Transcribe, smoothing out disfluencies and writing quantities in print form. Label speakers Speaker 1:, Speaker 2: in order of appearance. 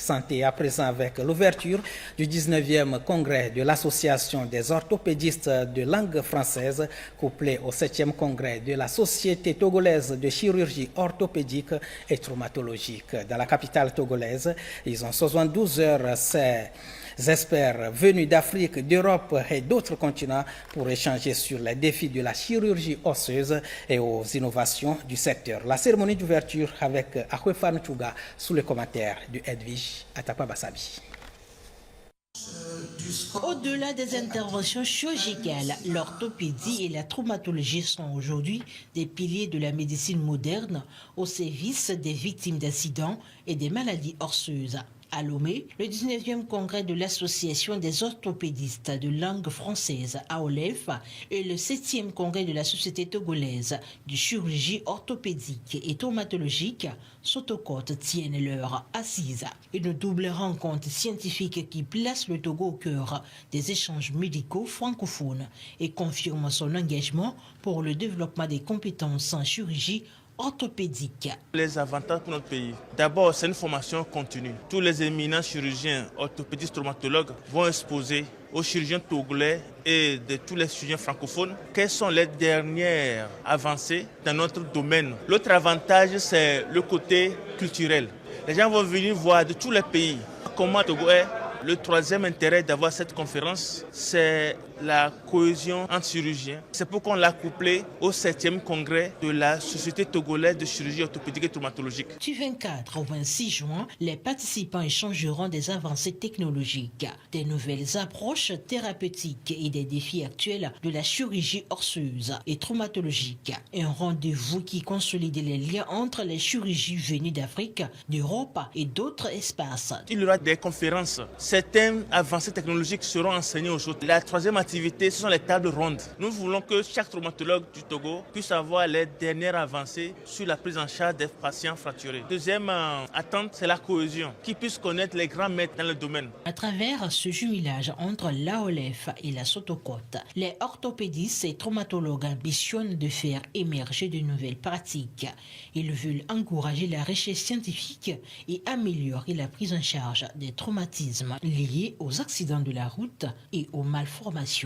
Speaker 1: santé. À présent, avec l'ouverture du 19e congrès de l'Association des orthopédistes de langue française, couplé au 7e congrès de la Société togolaise de chirurgie orthopédique et traumatologique. Dans la capitale togolaise, ils ont 72 heures. Ces experts venus d'Afrique, d'Europe et d'autres continents pour échanger sur les défis de la chirurgie osseuse et aux innovations du secteur. La cérémonie d'ouverture avec Akwefan Chouga sous les commentaires de Edwige Atapa-Bassabi.
Speaker 2: Au-delà des interventions chirurgicales, l'orthopédie et la traumatologie sont aujourd'hui des piliers de la médecine moderne au service des victimes d'accidents et des maladies osseuses. À Lomé, le 19e congrès de l'Association des orthopédistes de langue française, AOLEF, et le 7e congrès de la Société togolaise de chirurgie orthopédique et traumatologique, Sotocote, tiennent leur assise. Une double rencontre scientifique qui place le Togo au cœur des échanges médicaux francophones et confirme son engagement pour le développement des compétences en chirurgie orthopédique.
Speaker 3: Les avantages pour notre pays. D'abord, c'est une formation continue. Tous les éminents chirurgiens, orthopédistes, traumatologues vont exposer aux chirurgiens togolais et de tous les chirurgiens francophones quelles sont les dernières avancées dans notre domaine. L'autre avantage, c'est le côté culturel. Les gens vont venir voir de tous les pays comment Togo est. Le troisième intérêt d'avoir cette conférence, c'est la cohésion entre chirurgiens. C'est pourquoi on l'a couplé au 7e congrès de la Société togolaise de chirurgie orthopédique et traumatologique.
Speaker 2: Du 24 au 26 juin, les participants échangeront des avancées technologiques, des nouvelles approches thérapeutiques et des défis actuels de la chirurgie osseuse et traumatologique. Un rendez-vous qui consolide les liens entre les chirurgies venues d'Afrique, d'Europe et d'autres espaces.
Speaker 3: Il y aura des conférences. Certaines avancées technologiques seront enseignées aux autres. La troisième activité, ce sont les tables rondes. Nous voulons que chaque traumatologue du Togo puisse avoir les dernières avancées sur la prise en charge des patients fracturés. Deuxième attente, c'est la cohésion, qu'ils puissent connaître les grands maîtres dans le domaine.
Speaker 2: À travers ce jumelage entre l'AOLEF et la Sotocote, les orthopédistes et traumatologues ambitionnent de faire émerger de nouvelles pratiques. Ils veulent encourager la recherche scientifique et améliorer la prise en charge des traumatismes liés aux accidents de la route et aux malformations.